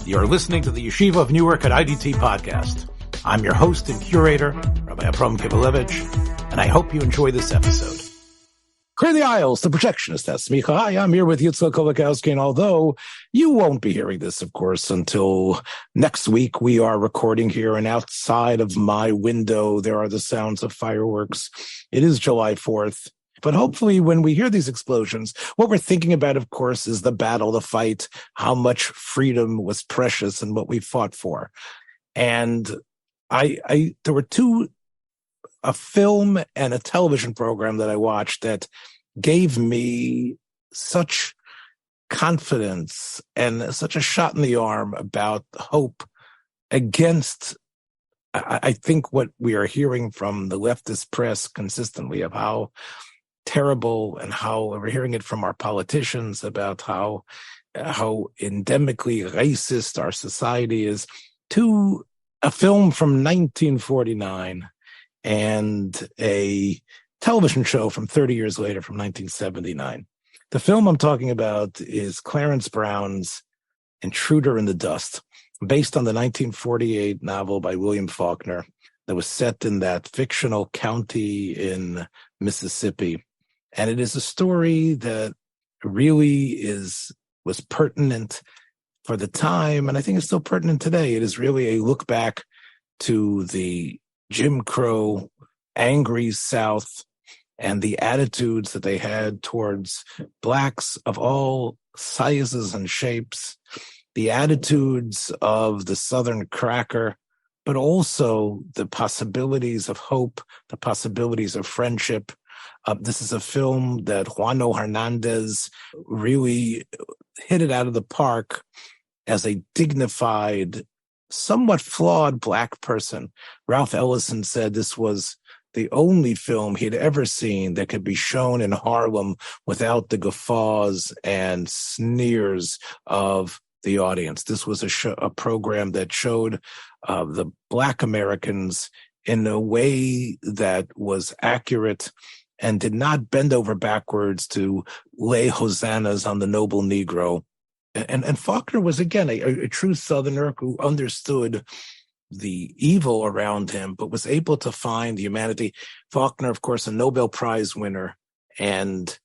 You're listening to the Yeshiva of Newark at IDT podcast. I'm your host and curator, Rabbi Kivelevitz, and I hope you enjoy this episode. Clear the aisles, the Projectionist. That's Semicha. Hi, I'm here with Rabbi Kolakowski, and although you won't be hearing this, of course, until next week, we are recording here, and outside of my window, there are the sounds of fireworks. It is July 4th. But hopefully when we hear these explosions, what we're thinking about, of course, is the battle, the fight, how much freedom was precious and what we fought for. And there were a film and a television program that I watched that gave me such confidence and such a shot in the arm about hope against, I think, what we are hearing from the leftist press consistently of how terrible, and how we're hearing it from our politicians about how endemically racist our society is, to a film from 1949 and a television show from 30 years later from 1979. The film I'm talking about is Clarence Brown's Intruder in the Dust, based on the 1948 novel by William Faulkner that was set in that fictional county in Mississippi. And it is a story that really was pertinent for the time, and I think it's still pertinent today. It is really a look back to the Jim Crow, angry South, and the attitudes that they had towards blacks of all sizes and shapes, the attitudes of the Southern cracker, but also the possibilities of hope, the possibilities of friendship. This is a film that Juano Hernandez really hit it out of the park as a dignified, somewhat flawed black person. Ralph Ellison said this was the only film he'd ever seen that could be shown in Harlem without the guffaws and sneers of the audience. This was a program that showed the black Americans in a way that was accurate and did not bend over backwards to lay hosannas on the noble Negro. And Faulkner was, again, a true Southerner who understood the evil around him, but was able to find humanity. Faulkner, of course, a Nobel Prize winner. And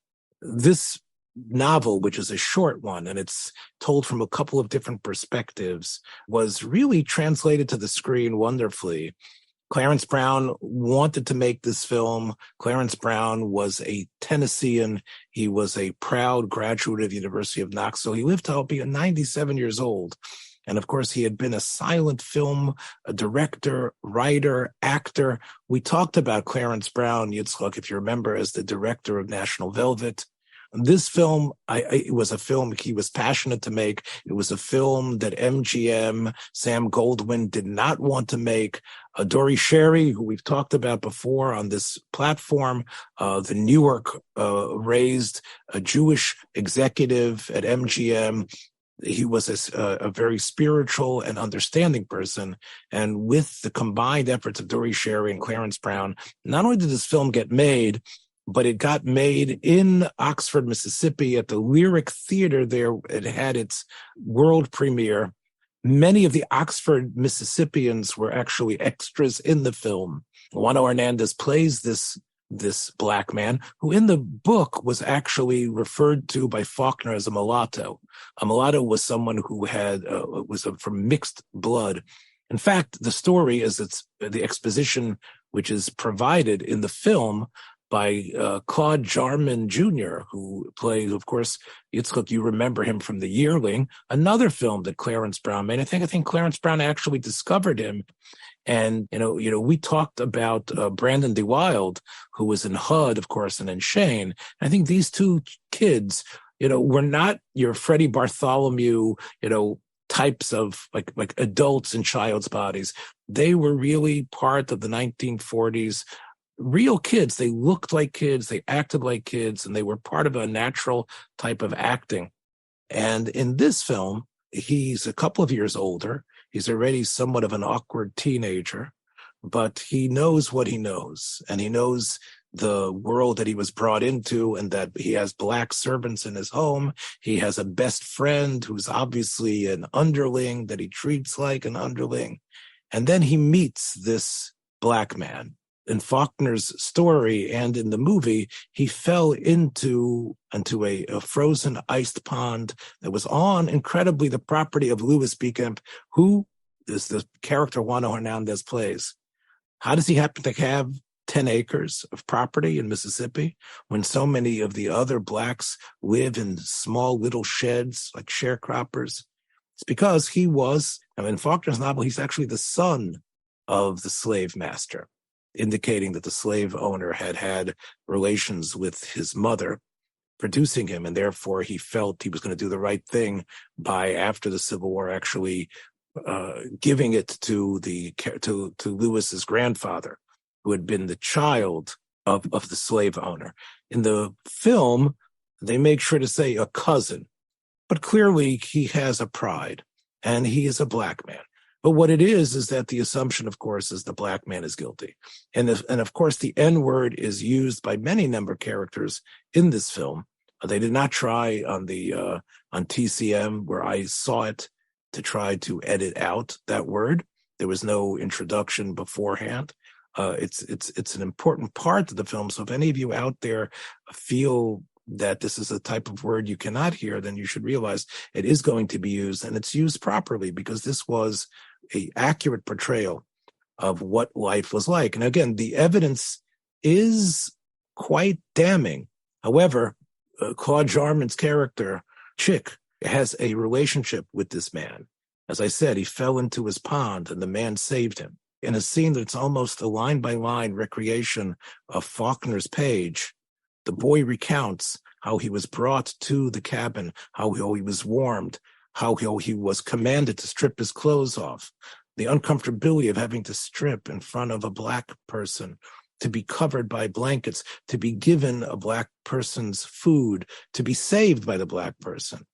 this novel, which is a short one, and it's told from a couple of different perspectives, was really translated to the screen wonderfully. Clarence Brown wanted to make this film. Clarence Brown was a Tennessean. He was a proud graduate of the University of Knoxville. He lived to be 97 years old. And of course, he had been a silent film, a director, writer, actor. We talked about Clarence Brown, Yitzchak, if you remember, as the director of National Velvet. This film, it was a film he was passionate to make. It was a film that MGM, Sam Goldwyn, did not want to make. Dori Sherry, who we've talked about before on this platform, the Newark raised a Jewish executive at MGM. He was a very spiritual and understanding person. And with the combined efforts of Dori Sherry and Clarence Brown, not only did this film get made, but it got made in Oxford, Mississippi at the Lyric Theater there. It had its world premiere. Many of the Oxford Mississippians were actually extras in the film. Juano Hernandez plays this black man who in the book was actually referred to by Faulkner as a mulatto. A mulatto was someone who was from mixed blood. In fact, the story is the exposition which is provided in the film by Claude Jarman Jr., who plays, of course, Yitzchak, you remember him from The Yearling, another film that Clarence Brown made. I think Clarence Brown actually discovered him. And, we talked about Brandon DeWild, who was in HUD, of course, and in Shane. I think these two kids, were not your Freddie Bartholomew, types of like adults in child's bodies. They were really part of the 1940s real kids. They looked like kids, they acted like kids, and they were part of a natural type of acting. And in this film, he's a couple of years older. He's already somewhat of an awkward teenager, but he knows what he knows, and he knows the world that he was brought into, and that he has black servants in his home. He has a best friend who's obviously an underling that he treats like an underling. And then he meets this black man. In Faulkner's story and in the movie, he fell into a frozen iced pond that was on, incredibly, the property of Louis B. Kemp, who is the character Juano Hernandez plays. How does he happen to have 10 acres of property in Mississippi when so many of the other blacks live in small little sheds like sharecroppers? It's because he was, in Faulkner's novel, he's actually the son of the slave master, indicating that the slave owner had relations with his mother, producing him, and therefore he felt he was going to do the right thing by, after the Civil War, actually giving it to Lewis's grandfather, who had been the child of the slave owner. In the film, they make sure to say a cousin, but clearly he has a pride, and he is a black man. But what it is that the assumption, of course, is the black man is guilty. And of course, the N-word is used by many number of characters in this film. They did not try on TCM, where I saw it, to try to edit out that word. There was no introduction beforehand. It's an important part of the film. So if any of you out there feel that this is a type of word you cannot hear, then you should realize it is going to be used, and it's used properly, because this was an accurate portrayal of what life was like. And again, the evidence is quite damning. However, Claude Jarman's character, Chick, has a relationship with this man. As I said, he fell into his pond and the man saved him. In a scene that's almost a line-by-line recreation of Faulkner's page, the boy recounts how he was brought to the cabin, how he was warmed, how he was commanded to strip his clothes off, the uncomfortability of having to strip in front of a black person, to be covered by blankets, to be given a black person's food, to be saved by the black person.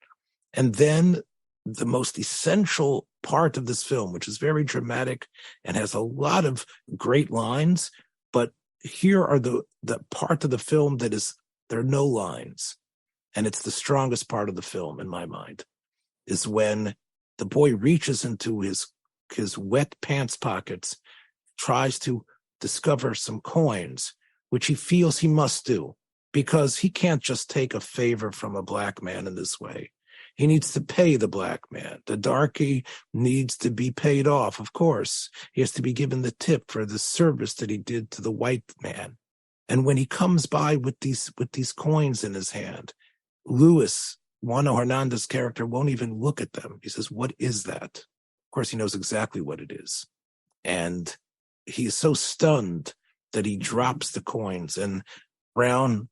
And then the most essential part of this film, which is very dramatic and has a lot of great lines, but here are the part of the film that is, there are no lines, and it's the strongest part of the film in my mind, is when the boy reaches into his wet pants pockets, tries to discover some coins, which he feels he must do, because he can't just take a favor from a black man in this way. He needs to pay the black man. The darky needs to be paid off, of course. He has to be given the tip for the service that he did to the white man. And when he comes by with these coins in his hand, Juano Hernandez's character, won't even look at them. He says, "What is that?" Of course, he knows exactly what it is. And he is so stunned that he drops the coins. And Brown,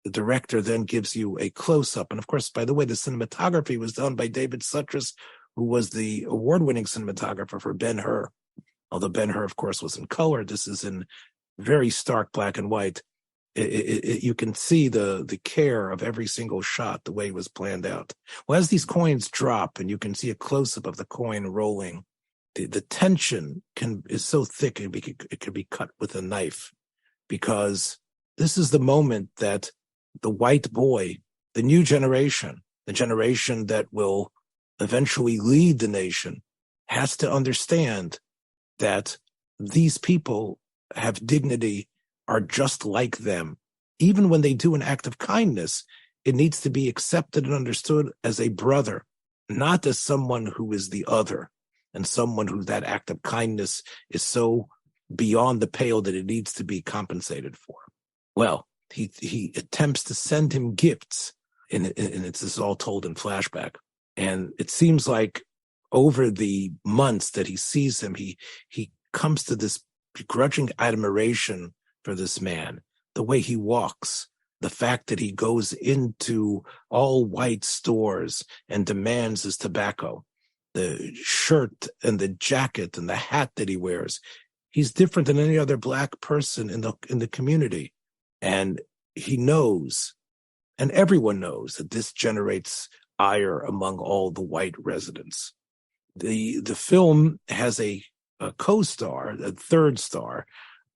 the director, then gives you a close-up. And of course, by the way, the cinematography was done by David Sutras, who was the award-winning cinematographer for Ben-Hur. Although Ben-Hur, of course, was in color, this is in very stark black and white. You can see the care of every single shot, the way it was planned out. Well, as these coins drop, and you can see a close-up of the coin rolling, the tension is so thick it can be cut with a knife, because this is the moment that the white boy, the new generation, the generation that will eventually lead the nation, has to understand that these people have dignity, are just like them. Even when they do an act of kindness, it needs to be accepted and understood as a brother, not as someone who is the other, and someone who that act of kindness is so beyond the pale that it needs to be compensated for. Well, he attempts to send him gifts, and this is all told in flashback. And it seems like over the months that he sees him, he comes to this begrudging admiration for this man, the way he walks, the fact that he goes into all white stores and demands his tobacco, the shirt and the jacket and the hat that he wears. He's different than any other black person in the community. And he knows, and everyone knows, that this generates ire among all the white residents. The film has a co-star, a third star,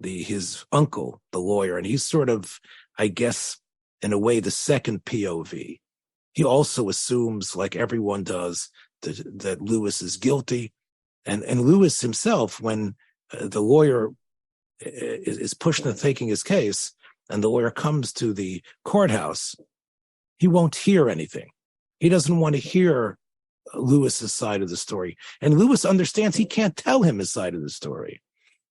his uncle, the lawyer, and he's sort of, I guess, in a way, the second POV. He also assumes, like everyone does, that Lewis is guilty. And Lewis himself, when the lawyer is pushed into taking his case, and the lawyer comes to the courthouse, he won't hear anything. He doesn't want to hear Lewis's side of the story. And Lewis understands he can't tell him his side of the story.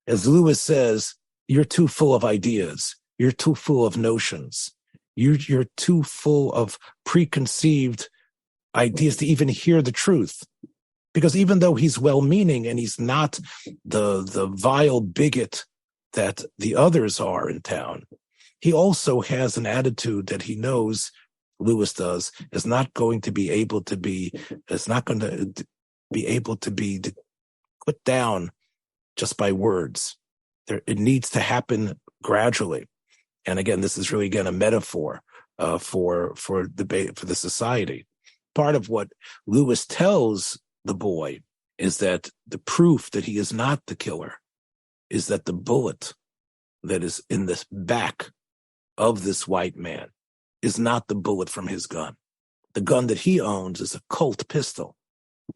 As Lewis says, you're too full of ideas. You're too full of notions. You're too full of preconceived ideas to even hear the truth. Because even though he's well-meaning and he's not the vile bigot that the others are in town, he also has an attitude that he knows, Lewis does, is not going to be able to be put down just by words. It needs to happen gradually. And again, this is really, again, a metaphor for the society. Part of what Lewis tells the boy is that the proof that he is not the killer is that the bullet that is in the back of this white man is not the bullet from his gun. The gun that he owns is a Colt pistol.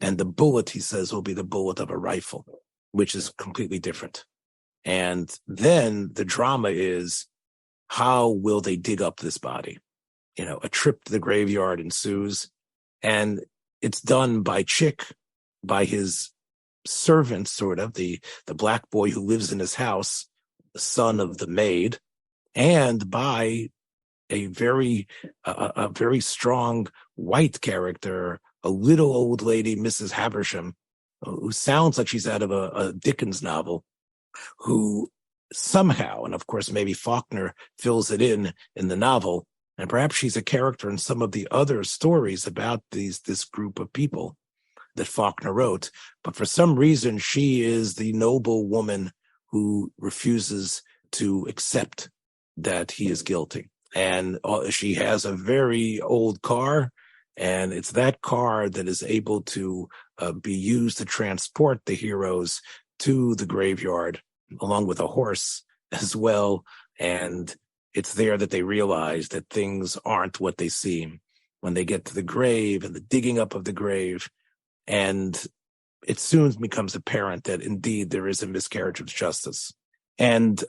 And the bullet, he says, will be the bullet of a rifle, which is completely different. And then the drama is, how will they dig up this body? A trip to the graveyard ensues, and it's done by Chick, by his servant, sort of, the black boy who lives in his house, the son of the maid, and by a very strong white character, a little old lady, Mrs. Habersham, who sounds like she's out of a Dickens novel, who somehow, and of course maybe Faulkner fills it in the novel, and perhaps she's a character in some of the other stories about this group of people that Faulkner wrote, but for some reason she is the noble woman who refuses to accept that he is guilty. And she has a very old car, and it's that car that is able to be used to transport the heroes to the graveyard, along with a horse as well. And it's there that they realize that things aren't what they seem when they get to the grave and the digging up of the grave. And it soon becomes apparent that indeed there is a miscarriage of justice. And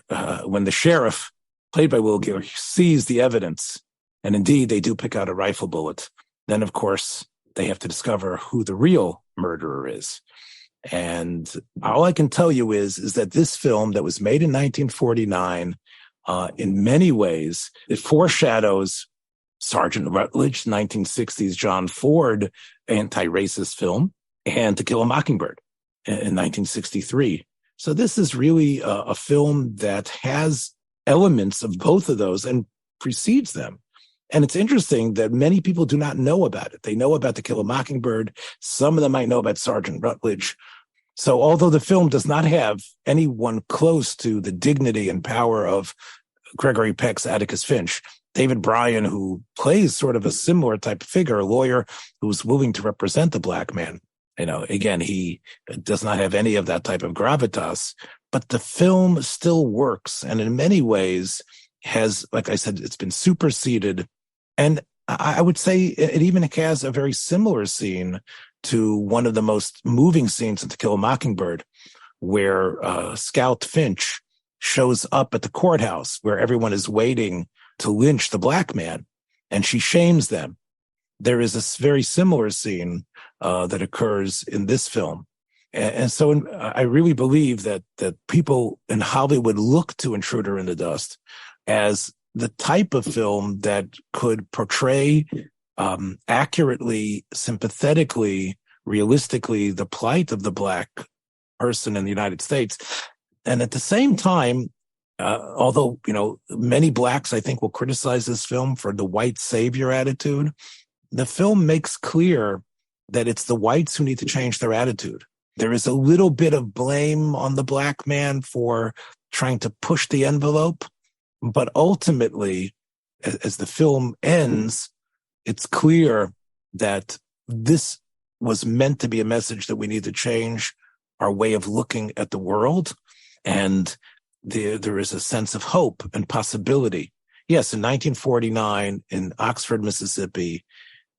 when the sheriff, played by Will Geer, sees the evidence, and indeed they do pick out a rifle bullet, then of course they have to discover who the real murderer is. And all I can tell you is that this film that was made in 1949, in many ways, it foreshadows Sergeant Rutledge, 1960s John Ford anti-racist film, and To Kill a Mockingbird in 1963. So this is really a film that has elements of both of those and precedes them. And it's interesting that many people do not know about it. They know about To Kill a Mockingbird. Some of them might know about Sergeant Rutledge. So although the film does not have anyone close to the dignity and power of Gregory Peck's Atticus Finch, David Bryan, who plays sort of a similar type of figure, a lawyer who's willing to represent the black man, again, he does not have any of that type of gravitas, but the film still works. And in many ways has, like I said, it's been superseded. And I would say it even has a very similar scene to one of the most moving scenes in To Kill a Mockingbird, where Scout Finch shows up at the courthouse where everyone is waiting to lynch the black man, and she shames them. There is a very similar scene that occurs in this film. And so I really believe that people in Hollywood look to Intruder in the Dust as the type of film that could portray accurately, sympathetically, realistically, the plight of the black person in the United States. And at the same time, although, many blacks, I think, will criticize this film for the white savior attitude, the film makes clear that it's the whites who need to change their attitude. There is a little bit of blame on the black man for trying to push the envelope, but ultimately, as the film ends, it's clear that this was meant to be a message that we need to change our way of looking at the world. And there is a sense of hope and possibility. Yes, in 1949 in Oxford, Mississippi,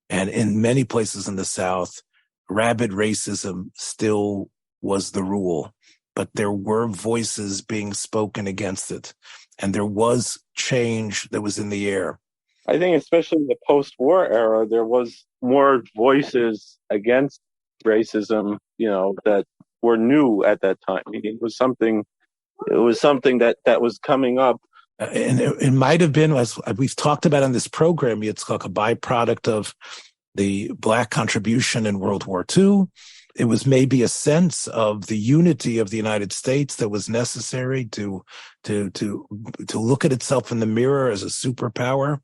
and in many places in the South, rabid racism still was the rule, but there were voices being spoken against it, and there was change that was in the air. I think especially in the post-war era, there was more voices against racism, that were new at that time. I mean, it was something that was coming up. And it might have been, as we've talked about in this program, it's like a byproduct of the Black contribution in World War II. It was maybe a sense of the unity of the United States that was necessary to look at itself in the mirror as a superpower.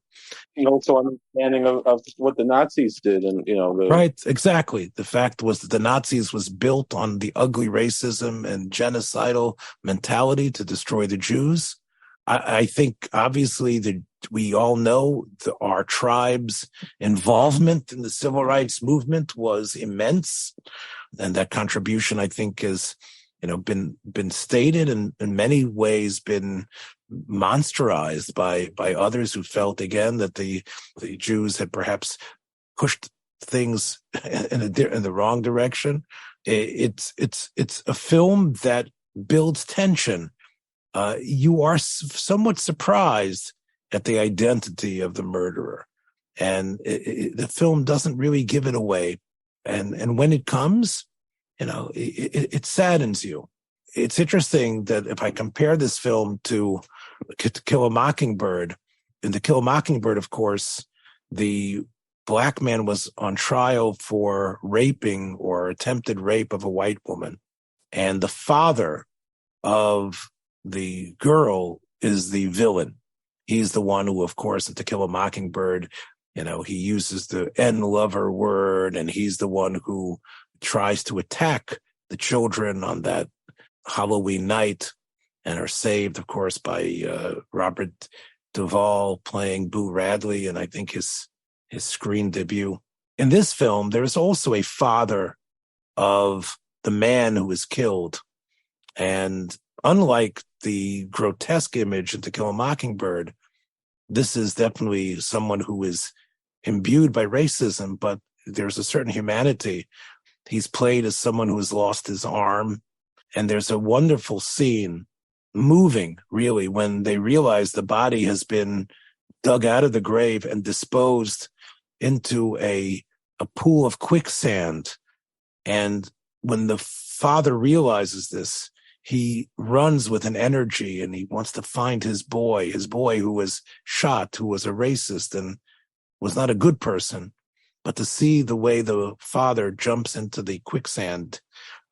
And also understanding of what the Nazis did. And, Right, exactly. The fact was that the Nazis was built on the ugly racism and genocidal mentality to destroy the Jews. I think, obviously, we all know our tribe's involvement in the civil rights movement was immense. And that contribution, I think, has, been stated and in many ways been monsterized by others who felt, again, that the Jews had perhaps pushed things in the wrong direction. It's a film that builds tension. You are somewhat surprised at the identity of the murderer, and the film doesn't really give it away. And when it comes, it saddens you. It's interesting that if I compare this film to Kill a Mockingbird, in To Kill a Mockingbird, of course, the Black man was on trial for raping or attempted rape of a white woman, and the father of the girl is the villain. He's the one who, of course, in To Kill a Mockingbird, he uses the N-lover word, and he's the one who tries to attack the children on that Halloween night and are saved, of course, by Robert Duvall playing Boo Radley, and I think his screen debut. In this film, there is also a father of the man who is killed. And unlike the grotesque image in To Kill a Mockingbird, this is definitely someone who is imbued by racism, but there's a certain humanity. He's played as someone who has lost his arm. And there's a wonderful scene, moving, really, when they realize the body has been dug out of the grave and disposed into a pool of quicksand. And when the father realizes this, he runs with an energy and he wants to find his boy who was shot, who was a racist and was not a good person. But to see the way the father jumps into the quicksand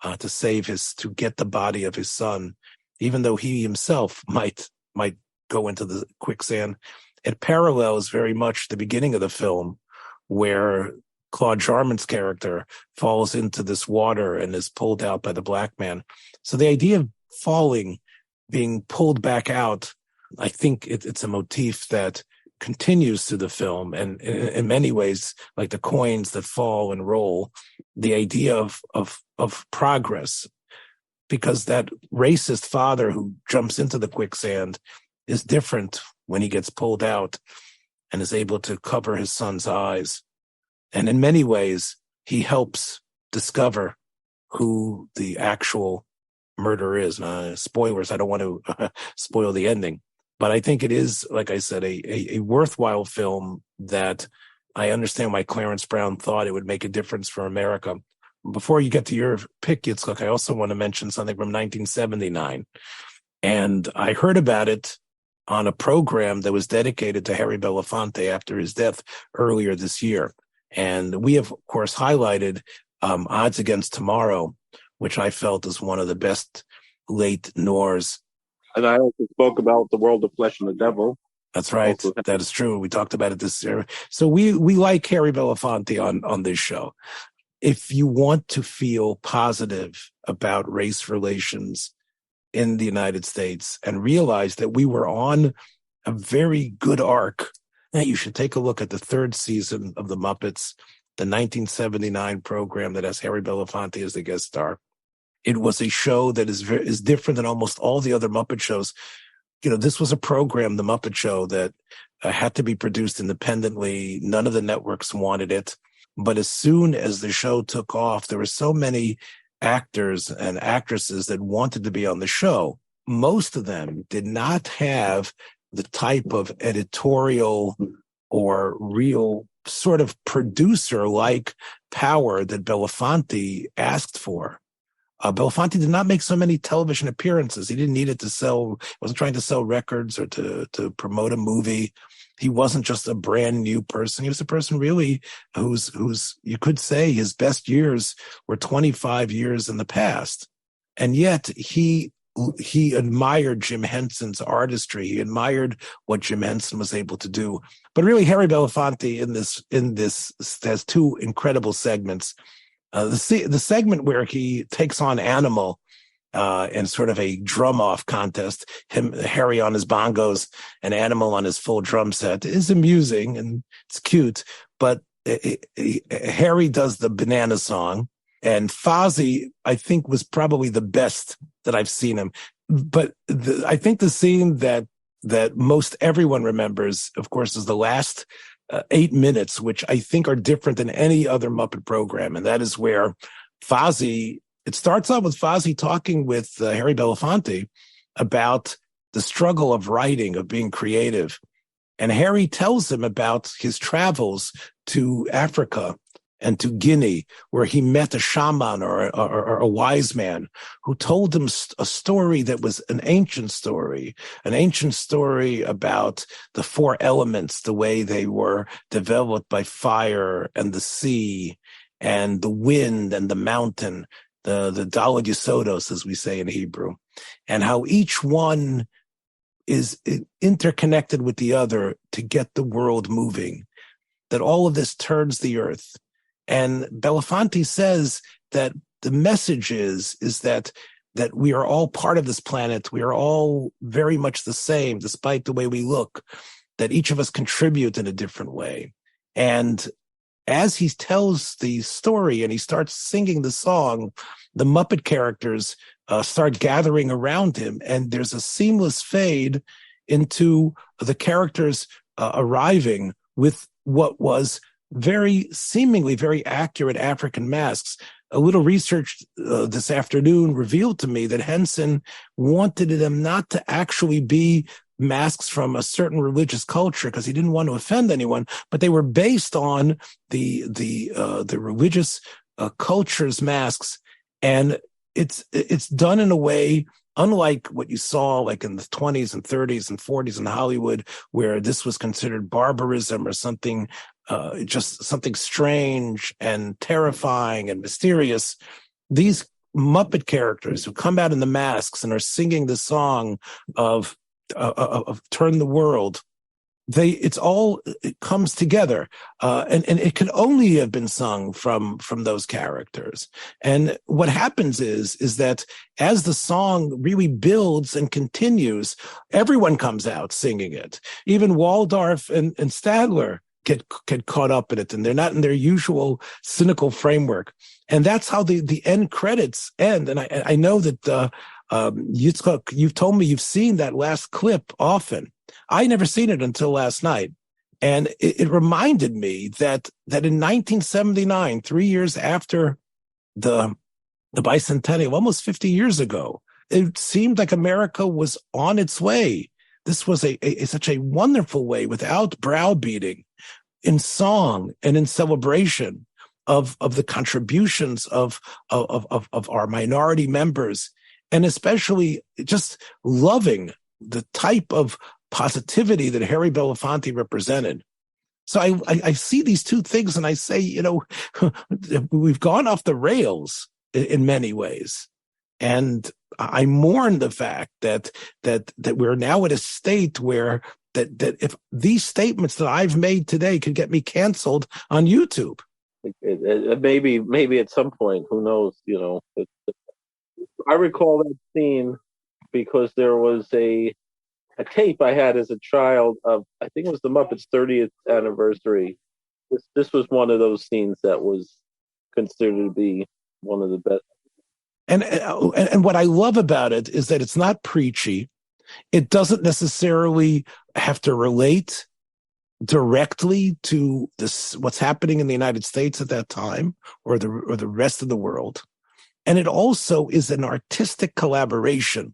to get the body of his son, even though he himself might go into the quicksand, it parallels very much the beginning of the film, where Claude Jarman's character falls into this water and is pulled out by the Black man. So the idea of falling, being pulled back out, I think it's a motif that continues through the film. And in many ways, like the coins that fall and roll, the idea of progress, because that racist father who jumps into the quicksand is different when he gets pulled out and is able to cover his son's eyes. And in many ways, he helps discover who the actual murderer is. Spoilers, I don't want to spoil the ending. But I think it is, like I said, a worthwhile film that I understand why Clarence Brown thought it would make a difference for America. Before you get to your pick, Yitzchak, I also want to mention something from 1979. And I heard about it on a program that was dedicated to Harry Belafonte after his death earlier this year. And we have, of course, highlighted Odds Against Tomorrow, which I felt is one of the best late noirs. And I also spoke about The World of Flesh and the Devil. That's right. That is true. We talked about it this year. So we like Harry Belafonte on this show. If you want to feel positive about race relations in the United States and realize that we were on a very good arc, you should take a look at the third season of The Muppets, the 1979 program that has Harry Belafonte as the guest star. It was a show that is different than almost all the other Muppet shows. This was a program, the Muppet Show, that had to be produced independently. None of the networks wanted it. But as soon as the show took off, there were so many actors and actresses that wanted to be on the show. Most of them did not have the type of editorial or real sort of producer-like power that Belafonte asked for. Belafonte did not make so many television appearances. He didn't need it to sell. He wasn't trying to sell records or to promote a movie. He wasn't just a brand new person. He was a person really who's you could say his best years were 25 years in the past. And yet he admired Jim Henson's artistry. He admired what Jim Henson was able to do. But really, Harry Belafonte in this has two incredible segments. The segment where he takes on Animal in sort of a drum-off contest, Harry on his bongos and Animal on his full drum set, is amusing and it's cute. But Harry does the banana song, and Fozzie, I think, was probably the best that I've seen him. But I think the scene that most everyone remembers, of course, is the last 8 minutes, which I think are different than any other Muppet program. And that is where it starts off with Fozzie talking with Harry Belafonte about the struggle of writing, of being creative. And Harry tells him about his travels to Africa and to Guinea, where he met a shaman or a wise man who told him a story that was an ancient story about the four elements, the way they were developed by fire and the sea and the wind and the mountain, the Daled Yesodos, as we say in Hebrew, and how each one is interconnected with the other to get the world moving, that all of this turns the earth. And Belafonte says that the message is that we are all part of this planet. We are all very much the same, despite the way we look, that each of us contribute in a different way. And as he tells the story and he starts singing the song, the Muppet characters start gathering around him, and there's a seamless fade into the characters arriving with what was seemingly very accurate African masks. A little research this afternoon revealed to me that Henson wanted them not to actually be masks from a certain religious culture because he didn't want to offend anyone, but they were based on the religious culture's masks, and it's done in a way unlike what you saw like in the 20s and 30s and 40s in Hollywood, where this was considered barbarism or something, just something strange and terrifying and mysterious. These Muppet characters who come out in the masks and are singing the song of Turn the World, it comes together, and it could only have been sung from those characters. And what happens is that as the song really builds and continues, everyone comes out singing it. Even Waldorf and Stadler get caught up in it, and they're not in their usual cynical framework. And that's how the end credits end. And I know that Yitzchak, you've told me you've seen that last clip often. I never seen it until last night. And it reminded me that in 1979, 3 years after the bicentennial, almost 50 years ago, it seemed like America was on its way. This was such a wonderful way, without browbeating, in song and in celebration of the contributions of our minority members, and especially just loving the type of positivity that Harry Belafonte represented. So I see these two things and I say, we've gone off the rails in many ways. And I mourn the fact that we're now at a state where that if these statements that I've made today could get me canceled on YouTube. Maybe at some point, who knows, I recall that scene because there was a tape I had as a child of, I think it was the Muppets' 30th anniversary. This was one of those scenes that was considered to be one of the best. And what I love about it is that it's not preachy. It doesn't necessarily have to relate directly to this, what's happening in the United States at that time, or the rest of the world. And it also is an artistic collaboration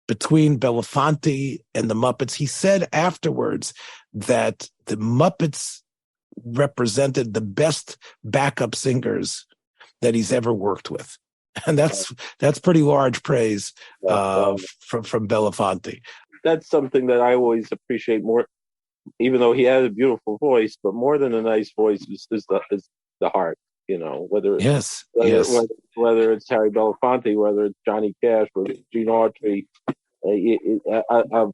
between Belafonte and the Muppets. He said afterwards that the Muppets represented the best backup singers that he's ever worked with. And that's pretty large praise from Belafonte. That's something that I always appreciate more, even though he had a beautiful voice, but more than a nice voice is the heart, whether it's Harry Belafonte, whether it's Johnny Cash, whether it's Gene Autry,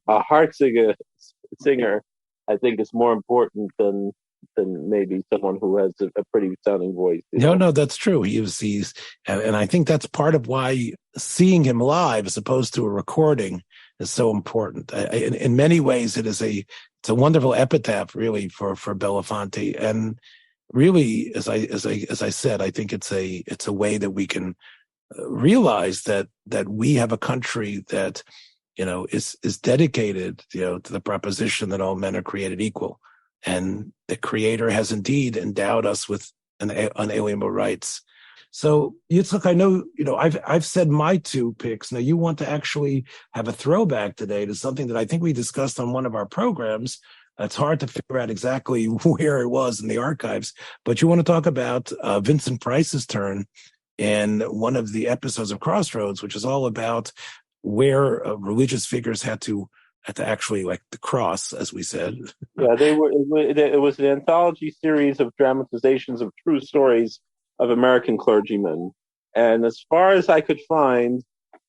a heart singer, I think is more important than maybe someone who has a pretty sounding voice. No, that's true. He's and I think that's part of why seeing him live as opposed to a recording is so important. In many ways, it's a wonderful epitaph, really, for Belafonte. And really, as I said, I think it's a way that we can realize that we have a country that is dedicated to the proposition that all men are created equal, and the Creator has indeed endowed us with unalienable rights. So, Yitzchak, I know, I've said my two picks. Now, you want to actually have a throwback today to something that I think we discussed on one of our programs. It's hard to figure out exactly where it was in the archives, but you want to talk about Vincent Price's turn in one of the episodes of Crossroads, which is all about where religious figures had to actually, like, the cross, as we said. Yeah, it was an anthology series of dramatizations of true stories of American clergymen. And as far as I could find,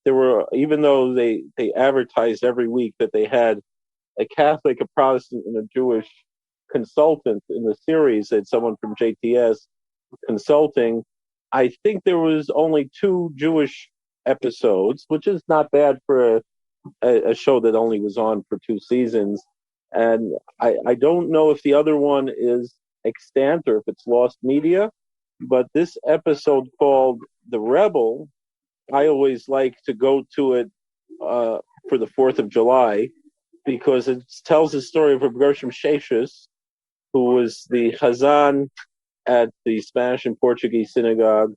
there were, even though they advertised every week that they had a Catholic, a Protestant, and a Jewish consultant in the series, that someone from JTS consulting, I think there was only 2 Jewish episodes, which is not bad for a show that only was on for 2 seasons. And I don't know if the other one is extant or if it's lost media, but this episode called The Rebel, I always like to go to it for the 4th of July, because it tells the story of Projectionist, who was the Chazan at the Spanish and Portuguese synagogue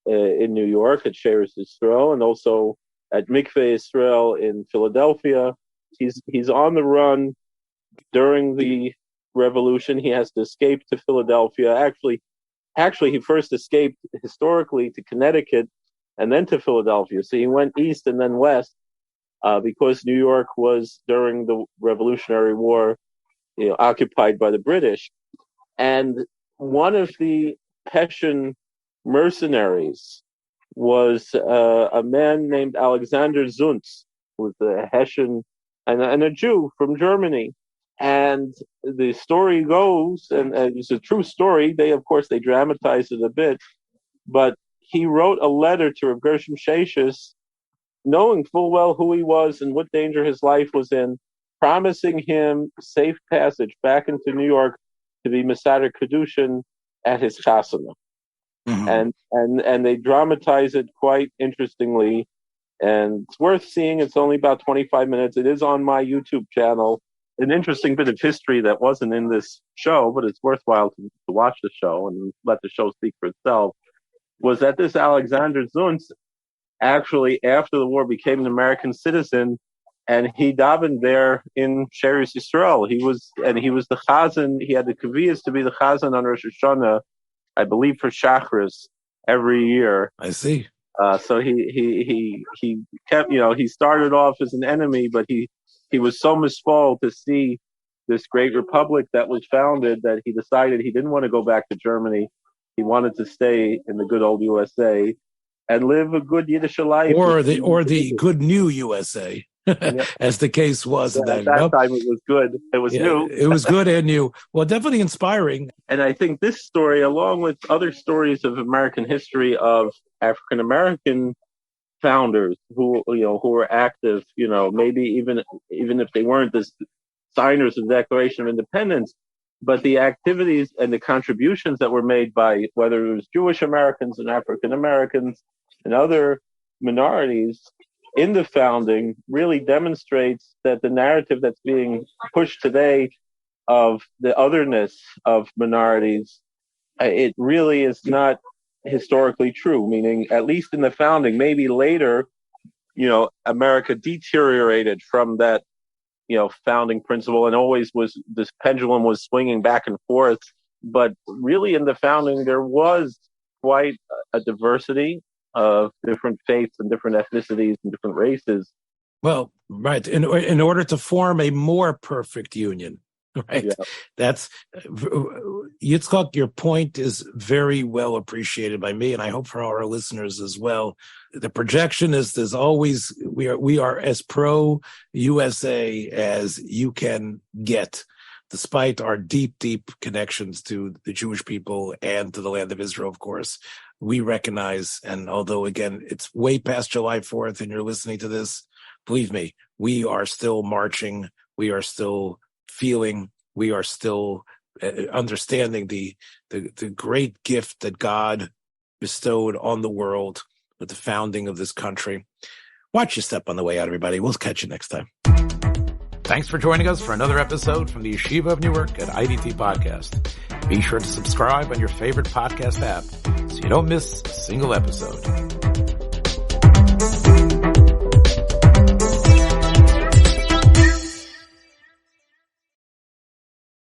in New York at Sheretz Yisrael, and also at Mikveh Yisrael in Philadelphia. He's on the run during the revolution. He has to escape to Philadelphia. Actually, he first escaped historically to Connecticut and then to Philadelphia. So he went east and then west because New York was, during the Revolutionary War, occupied by the British. And one of the Hessian mercenaries was a man named Alexander Zuntz, who was a Hessian and a Jew from Germany. And the story goes, and it's a true story. They dramatized it a bit, but he wrote a letter to Reb Gershom Sheshes, knowing full well who he was and what danger his life was in, promising him safe passage back into New York to be Mesader Kedushin at his chasana. Mm-hmm. And they dramatize it quite interestingly, and it's worth seeing. It's only about 25 minutes. It is on my YouTube channel. An interesting bit of history that wasn't in this show, but it's worthwhile to watch the show and let the show speak for itself, was that this Alexander Zuntz actually, after the war, became an American citizen, and he davened there in Sheretz Yisrael. He was the chazan. He had the kaviyas to be the chazan on Rosh Hashanah, I believe, for Shachris every year. I see. So he kept, he started off as an enemy, but he was so misfall to see this great republic that was founded that he decided he didn't want to go back to Germany. He wanted to stay in the good old USA and live a good Yiddish life. Or the good new USA, as the case was. At that time, it was good. It was new. It was good and new. Well, definitely inspiring. And I think this story, along with other stories of American history of African American founders who were active, maybe even if they weren't the signers of the Declaration of Independence, but the activities and the contributions that were made by, whether it was Jewish Americans and African Americans and other minorities in the founding really demonstrates that the narrative that's being pushed today of the otherness of minorities, it really is not historically true, meaning at least in the founding, maybe later, America deteriorated from that, founding principle, and always this pendulum was swinging back and forth. But really in the founding, there was quite a diversity of different faiths and different ethnicities and different races. Well, right. In order to form a more perfect union, right? Yeah. That's Yitzchak. Your point is very well appreciated by me, and I hope for our listeners as well. The Projectionist is always, we are as pro USA as you can get, despite our deep, deep connections to the Jewish people and to the land of Israel, of course. We recognize, and although, again, it's way past July 4th and you're listening to this, believe me, we are still marching, we are still feeling, we are still understanding the great gift that God bestowed on the world with the founding of this country. Watch your step on the way out, everybody. We'll catch you next time. Thanks for joining us for another episode from the Yeshiva of Newark at IDT Podcast. Be sure to subscribe on your favorite podcast app so you don't miss a single episode.